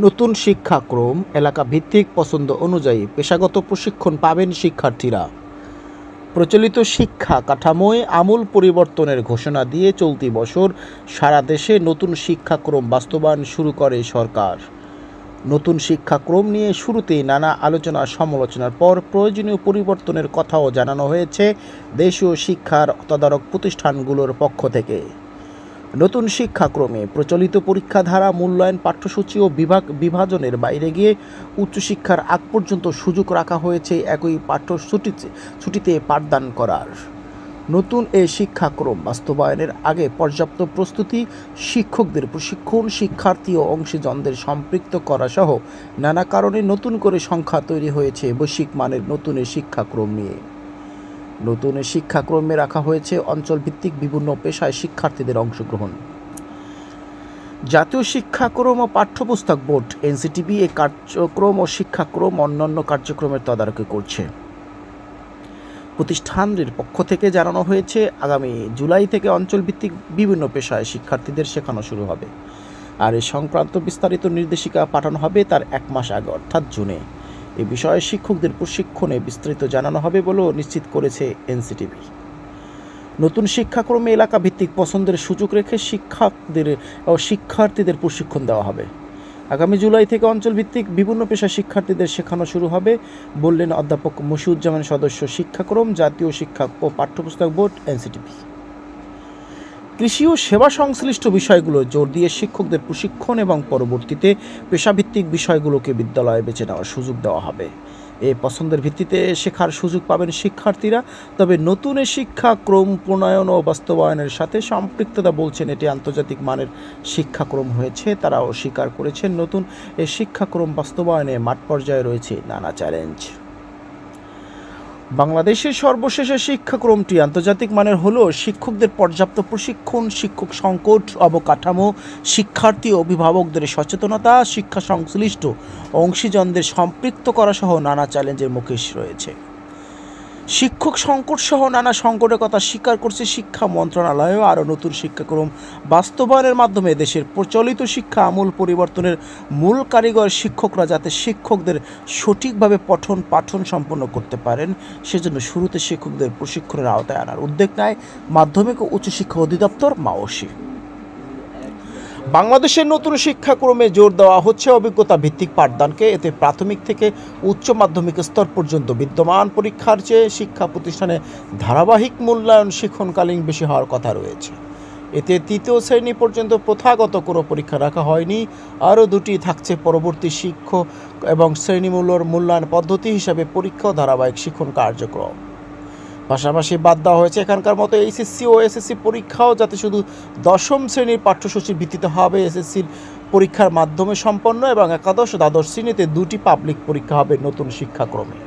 নতুন শিক্ষাক্রম এলাকা ভিত্তিক পছন্দ অনুযায়ী পেশাগত প্রশিক্ষণ পাবেন শিক্ষার্থীরা। প্রচলিত শিক্ষা কাঠামোয় আমূল পরিবর্তনের ঘোষণা দিয়ে চলতি বছর সারা দেশে নতুন শিক্ষাক্রম বাস্তবায়ন শুরু করে সরকার। নতুন শিক্ষাক্রম নিয়ে শুরুতেই নানা আলোচনা সমালোচনার পর প্রয়োজনীয় পরিবর্তনের কথাও জানানো হয়েছে দেশীয় শিক্ষার তদারক প্রতিষ্ঠানগুলোর পক্ষ থেকে। নতুন শিক্ষাক্রমে প্রচলিত পরীক্ষাধারা, মূল্যায়ন, পাঠ্যসূচি ও বিভাজনের বাইরে গিয়ে উচ্চশিক্ষার আগ পর্যন্ত সুযোগ রাখা হয়েছে একই পাঠ্যসূচিতে পাঠদান করার। নতুন এই শিক্ষাক্রম বাস্তবায়নের আগে পর্যাপ্ত প্রস্তুতি, শিক্ষকদের প্রশিক্ষণ, শিক্ষার্থী ও অংশীজনদের সম্পৃক্ত করা সহ নানা কারণে নতুন করে সংখ্যা তৈরি হয়েছে বৈশ্বিক মানের নতুন এই শিক্ষাক্রম নিয়ে। নতুন শিক্ষাক্রমে রাখা হয়েছে অঞ্চলভিত্তিক বিভিন্ন পেশায় শিক্ষার্থীদের অংশগ্রহণ। জাতীয় শিক্ষাক্রম ও পাঠ্যপুস্তক বোর্ড এনসিটিবি এই কার্যক্রম ও শিক্ষাক্রম অন্যান্য কার্যক্রমের তদারকি করছে। প্রতিষ্ঠানটির পক্ষ থেকে জানানো হয়েছে, আগামী জুলাই থেকে অঞ্চলভিত্তিক বিভিন্ন পেশায় শিক্ষার্থীদের শেখানো শুরু হবে। আর এ সংক্রান্ত বিস্তারিত নির্দেশিকা পাঠানো হবে তার 1 মাস আগে, অর্থাৎ জুনে। এ বিষয়ে শিক্ষকদের প্রশিক্ষণে বিস্তারিত জানানো হবে বলেও নিশ্চিত করেছে এনসিটিবি। নতুন শিক্ষাক্রমে এলাকা ভিত্তিক পছন্দের সুযোগ রেখে শিক্ষার্থীদের প্রশিক্ষণ দেওয়া হবে। আগামী জুলাই থেকে অঞ্চলভিত্তিক বিভিন্ন পেশা শিক্ষার্থীদের শেখানো শুরু হবে বললেন অধ্যাপক মশিউজ্জামান, সদস্য শিক্ষাক্রম, জাতীয় শিক্ষা ও পাঠ্যপুস্তক বোর্ড এনসিটিবি। কৃষি ও সেবা সংশ্লিষ্ট বিষয়গুলো জোর দিয়ে শিক্ষকদের প্রশিক্ষণ এবং পরবর্তীতে পেশাভিত্তিক বিষয়গুলোকে বিদ্যালয়ে বেছে নেওয়ার সুযোগ দেওয়া হবে। এই পছন্দের ভিত্তিতে শেখার সুযোগ পাবেন শিক্ষার্থীরা। তবে নতুন শিক্ষাক্রম প্রণয়ন ও বাস্তবায়নের সাথে সম্পৃক্ততা বলছেন এটি আন্তর্জাতিক মানের শিক্ষাক্রম হয়েছে। তারাও স্বীকার করেছেন নতুন এই শিক্ষাক্রম বাস্তবায়নে মাঠ পর্যায়ে রয়েছে নানা চ্যালেঞ্জ। বাংলাদেশের সর্বশেষ শিক্ষাক্রমটি আন্তর্জাতিক মানের হলেও শিক্ষকদের পর্যাপ্ত প্রশিক্ষণ, শিক্ষক সংকট, অবকাঠামো, শিক্ষার্থী ও অভিভাবকদের সচেতনতা, শিক্ষা সংশ্লিষ্ট অংশীজনদের সম্পৃক্ত করা সহ নানা চ্যালেঞ্জের মুখে রয়েছে। শিক্ষক সংকট সহ নানা সংকটের কথা স্বীকার করছে শিক্ষা মন্ত্রণালয়ও। আরও নতুন শিক্ষাক্রম বাস্তবায়নের মাধ্যমে দেশের প্রচলিত শিক্ষা আমূল পরিবর্তনের মূল কারিগর শিক্ষকরা যাতে শিক্ষকদের সঠিকভাবে পঠন পাঠন সম্পন্ন করতে পারেন, সেজন্য শুরুতে শিক্ষকদের প্রশিক্ষণের আওতায় আনার উদ্যোগ নেয় মাধ্যমিক ও উচ্চশিক্ষা অধিদপ্তর মাওসি। বাংলাদেশের নতুন শিক্ষাক্রমে জোর দেওয়া হচ্ছে অভিজ্ঞতা ভিত্তিক পাঠদানকে। এতে প্রাথমিক থেকে উচ্চ মাধ্যমিক স্তর পর্যন্ত বিদ্যমান পরীক্ষার চেয়ে শিক্ষা প্রতিষ্ঠানে ধারাবাহিক মূল্যায়ন শিক্ষণকালীন বেশি হওয়ার কথা রয়েছে। এতে 3য় শ্রেণী পর্যন্ত প্রথাগত কোনো পরীক্ষা রাখা হয়নি। আরও 2টি থাকছে পরবর্তী শিক্ষক এবং শ্রেণীমূল্যর মূল্যায়ন পদ্ধতি হিসাবে পরীক্ষা ও ধারাবাহিক শিক্ষণ কার্যক্রম। পাশাপাশি বাদ দেওয়া হয়েছে এখানকার মতো এইচএসসি ও এসএসসি পরীক্ষাও, যাতে শুধু 10ম শ্রেণীর পাঠ্যসূচির ভিত্তিতে হবে। এসএসসির পরীক্ষার মাধ্যমে সম্পন্ন এবং একাদশ ও দ্বাদশ শ্রেণীতে 2টি পাবলিক পরীক্ষা হবে নতুন শিক্ষাক্রমে।